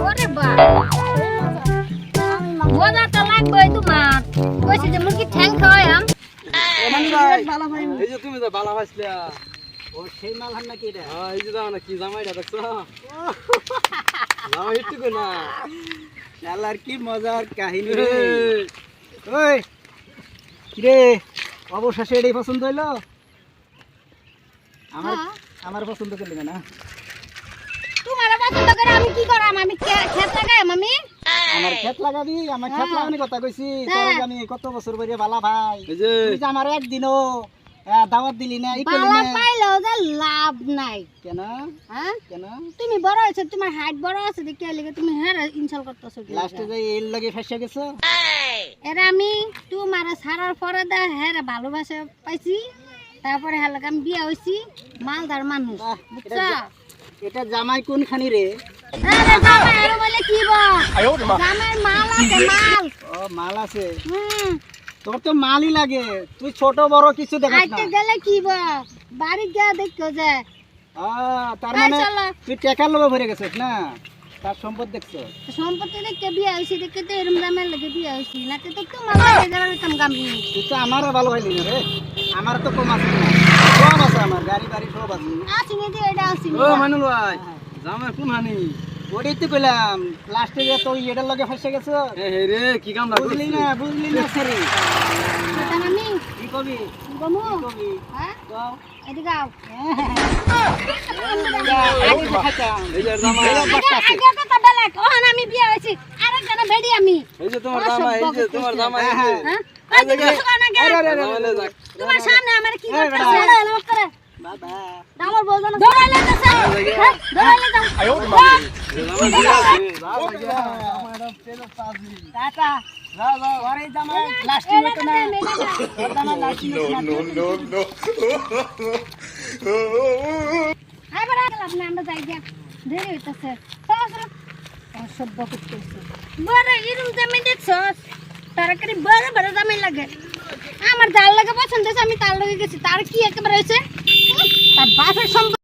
ওরে বাবা মজা তো লাগবে তোমার কইছি যে মুরগি ঠ্যাং খাওয়াম এই যে তুমি তো বালা ভাসলা ও সেই মাল হান নাকি এটা? হ্যাঁ এই যে দাও না কি জামাইটা দেখছো জামাই একটু কই না শালার কি মজার কাহিনী রে। ওই কি রে, অবশেষে এটাই পছন্দ হইলো? আমার পছন্দ করলি না? তোমার পছন্দ করে আমি কি করাম? আমি খেত লাগাম আমি আমার ক্ষেত লাগাবি? আমার ক্ষেত লাগানি কথা কইছি তোর আমি কত বছর ধরে বালা ভাই। এই যে তুই যে আমার একদিনও দাওয়াত দিলি না, ই করলি বালা না পাইলেও যে লাভ নাই। কেন? হ্যাঁ কেন তুমি বড় হয়েছো, তোমার হাইট বড় আছে দেখে লিগে তুমি হ্যাঁ ইনসাল করতেছো। লাস্টে যাই এর লগে ফাঁসিয়া গেছো? এরা আমি তোমার ছাড়ার পরে দা হ্যাঁ ভালোবাসা পাইছি, তারপরে হ্যাঁ আমি বিয়া হইছি। মালদার মানুষ বাহ, বুঝছো? এটা জামাই কোনখানি রে? আরে জামাই আরো বলে কি জামাই মাল আছে মাল। ও মাল আছে, হুম তোর তো মালই লাগে, তুই ছোট বড় কিছু দেখাস না। আইতে গেলে কি বাড়ি গিয়া দেখো যে তার এই মানে চলো। তুই টাকার লোভে ভরে গেছিস না? তার সম্পদ দেখছো? সম্পত্তি দেখে বিয়া হয়েছি দেখে তো এরম জামাই লাগে বিয়া হয়েছি, নাকি তো তোমার লাগে যারা হইতাম গামি। তুই তো আমারও ভালো পাইলি না রে, আমার তো কম আছে না, সব আছে আমার, গাড়ি বাড়ি সব আছে। আসিনি যে এটা আসিনি ও মানুল ভাই জামাই কোন হানি ওটাই তো কইলাম, লাস্টে যে তুই এটার লগে ফাঁসে গেছো। হে হে রে কি কাম না বুঝলি না, বুঝলি না সেরি সেটা আমি কি কবি? গমু কি কবি? হ্যাঁ কও। এদিকে আও। আগে যে খাইতাম, এই যে জামাই আগে কথা বেলাক ওখান আমি বিয়া হয়েছি আরেকজনে ভেড়ি আমি। এই যে তোমার জামাই এই যে তোমার জামাই এই যে হ্যাঁ আজ দেখো না গে জামাইলে যাক তোমার সামনে আমার কি করতেছে এলো করে বাবা দামর বলছো না দৌড়াইলে যাচ্ছে দৌড়াইলে যাও টাটা ওরে জামাই লাস্টিং হতো না, ওর জামাই লাস্টিং হতো না। আই বড় গেলাম না আমরা যাই গিয়া দেরি হইতাছে চলো অসভ্য করতেছে বড় এরকম জামাই দেখছস তারকারি বড় বড় জামাই লাগে আমার যার লাগে পছন্দ হয়েছে আমি তার লগে গেছি তার কি একেবারে হয়েছে তার বাপের সম্পর্ক